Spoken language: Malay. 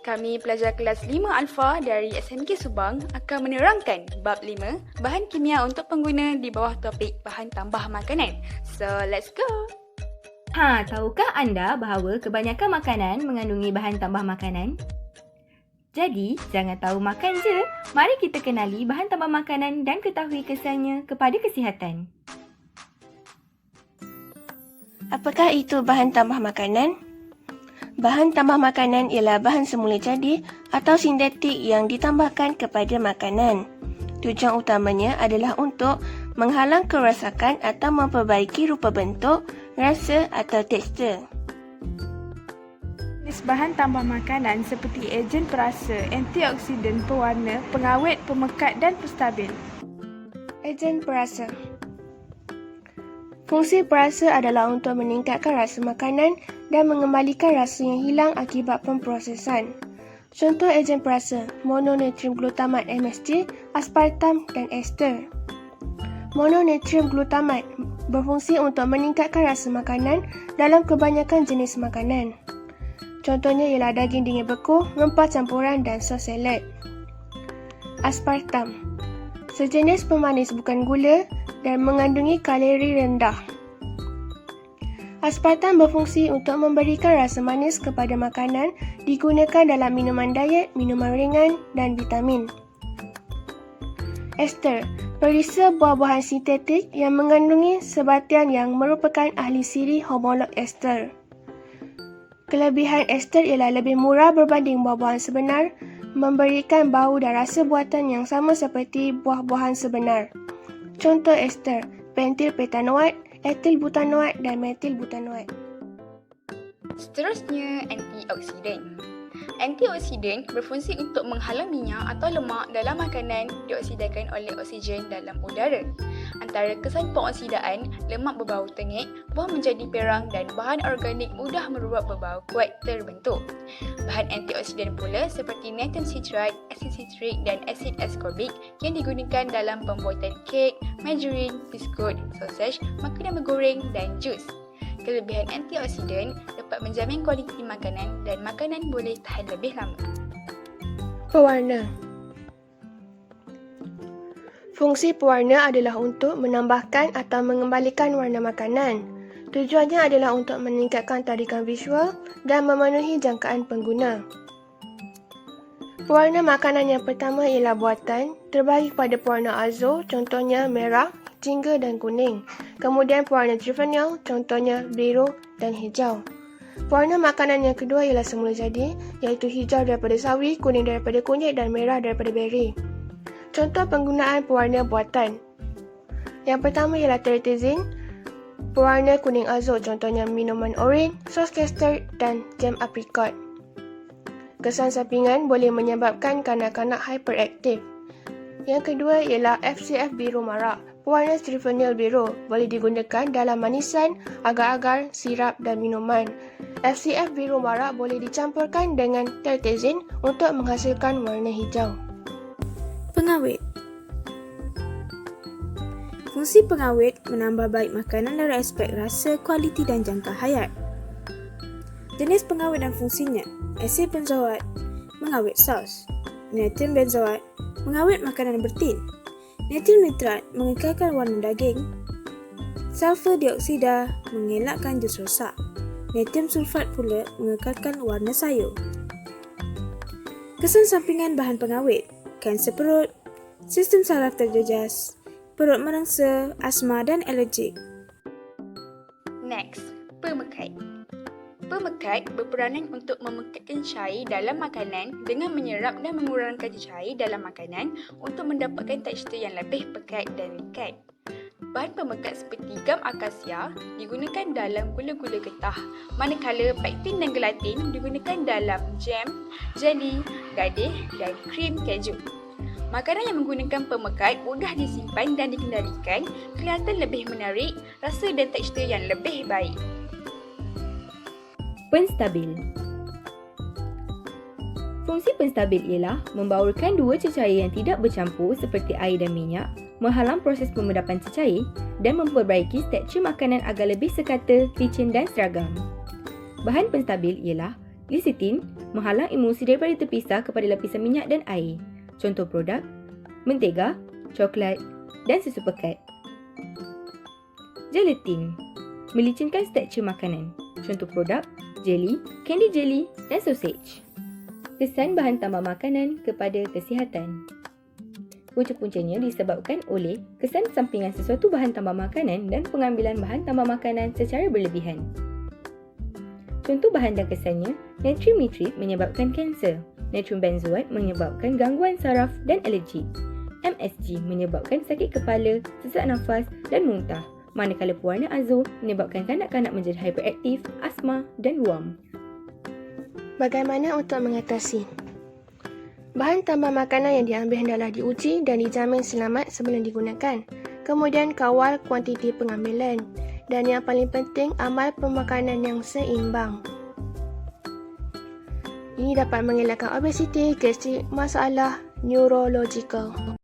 Kami pelajar kelas 5 Alpha dari SMK Subang akan menerangkan bab 5 bahan kimia untuk pengguna di bawah topik bahan tambah makanan. So, let's go! Tahukah anda bahawa kebanyakan makanan mengandungi bahan tambah makanan? Jadi, jangan tahu makan je. Mari kita kenali bahan tambah makanan dan ketahui kesannya kepada kesihatan. Apakah itu bahan tambah makanan? Bahan tambah makanan ialah bahan semula jadi atau sintetik yang ditambahkan kepada makanan. Tujuan utamanya adalah untuk menghalang kerosakan atau memperbaiki rupa bentuk, rasa atau tekstur. Jenis bahan tambah makanan seperti ejen perasa, antioksidan, pewarna, pengawet, pemekat dan penstabil. Ejen perasa. Fungsi perasa adalah untuk meningkatkan rasa makanan dan mengembalikan rasa yang hilang akibat pemprosesan. Contoh ejen perasa, mononatrium glutamat MSG, aspartam dan ester. Mononatrium glutamat berfungsi untuk meningkatkan rasa makanan dalam kebanyakan jenis makanan. Contohnya ialah daging dingin beku, rempah campuran dan sos salad. Aspartam, sejenis pemanis bukan gula dan mengandungi kalori rendah. Aspartam berfungsi untuk memberikan rasa manis kepada makanan, digunakan dalam minuman diet, minuman ringan dan vitamin. Ester, perisa buah-buahan sintetik yang mengandungi sebatian yang merupakan ahli siri homolog ester. Kelebihan ester ialah lebih murah berbanding buah-buahan sebenar, memberikan bau dan rasa buatan yang sama seperti buah-buahan sebenar. Contoh ester, pentil petanoat, etil butanoat dan metil butanoat. Seterusnya, antioksidan. Antioksidan berfungsi untuk menghalang minyak atau lemak dalam makanan dioksidakan oleh oksigen dalam udara. Antara kesan pengoksidaan, lemak berbau tengik, buah menjadi perang dan bahan organik mudah merubah berbau kuat terbentuk. Bahan antioksidan pula seperti natrium citrate, asid sitrik dan asid ascorbic yang digunakan dalam pembuatan kek, margarin, biskut, sausage, makanan bergoreng dan jus. Kelebihan antioksidan dapat menjamin kualiti makanan dan makanan boleh tahan lebih lama. Pewarna. Fungsi pewarna adalah untuk menambahkan atau mengembalikan warna makanan. Tujuannya adalah untuk meningkatkan tarikan visual dan memenuhi jangkaan pengguna. Pewarna makanan yang pertama ialah buatan, terbagi pada pewarna azo, contohnya merah, jingga dan kuning. Kemudian pewarna trifenol, contohnya biru dan hijau. Pewarna makanan yang kedua ialah semula jadi, iaitu hijau daripada sawi, kuning daripada kunyit dan merah daripada beri. Contoh penggunaan pewarna buatan. Yang pertama ialah teretizin, pewarna kuning azo, contohnya minuman oren, sos custard dan jam aprikot. Kesan sampingan boleh menyebabkan kanak-kanak hyperaktif. Yang kedua ialah FCF biru marak. Pewarna trifenol biru boleh digunakan dalam manisan, agar-agar, sirap dan minuman. FCF biru marak boleh dicampurkan dengan teretizin untuk menghasilkan warna hijau. Pengawet. Fungsi pengawet menambah baik makanan dari aspek rasa, kualiti dan jangka hayat. Jenis pengawet dan fungsinya: asid benzoat, mengawet sos; natrium benzoat, mengawet makanan bertin; natrium nitrat, mengekalkan warna daging; sulfur dioksida, mengelakkan jus rosak; natrium sulfat pula mengekalkan warna sayur. Kesan sampingan bahan pengawet: kanser perut, sistem saraf terjejas, perut merengsa, asma dan alergik. Next, pemekat. Pemekat berperanan untuk memekatkan cair dalam makanan dengan menyerap dan mengurangkan cair dalam makanan untuk mendapatkan tekstur yang lebih pekat dan likat. Bahan pemekat seperti gam akasia digunakan dalam gula-gula getah, manakala pektin dan gelatin digunakan dalam jam, jeli, gadih dan krim keju. Makanan yang menggunakan pemekat mudah disimpan dan dikendalikan, kelihatan lebih menarik, rasa dan tekstur yang lebih baik. Penstabil. Fungsi penstabil ialah membaurkan dua cecair yang tidak bercampur seperti air dan minyak, menghalang proses pemedapan cecair dan memperbaiki tekstur makanan agar lebih sekata, licin dan seragam. Bahan penstabil ialah Lecitin menghalang emulsi daripada terpisah kepada lapisan minyak dan air. Contoh produk, mentega, coklat dan susu pekat. Gelatin melicinkan tekstur makanan. Contoh produk, jeli, candy jelly dan sausage. Kesan bahan tambah makanan kepada kesihatan. Punca-puncanya disebabkan oleh kesan sampingan sesuatu bahan tambah makanan dan pengambilan bahan tambah makanan secara berlebihan. Contoh bahan dan kesannya, natrium nitrit menyebabkan kanser, natrium benzoat menyebabkan gangguan saraf dan alergi, MSG menyebabkan sakit kepala, sesak nafas dan muntah, manakala pewarna azo menyebabkan kanak-kanak menjadi hyperaktif, asma dan ruam. Bagaimana untuk mengatasi? Bahan tambah makanan yang diambil hendaklah diuji dan dijamin selamat sebelum digunakan. Kemudian kawal kuantiti pengambilan. Dan yang paling penting, amal pemakanan yang seimbang. Ini dapat mengelakkan obesiti, gastrik, masalah neurological.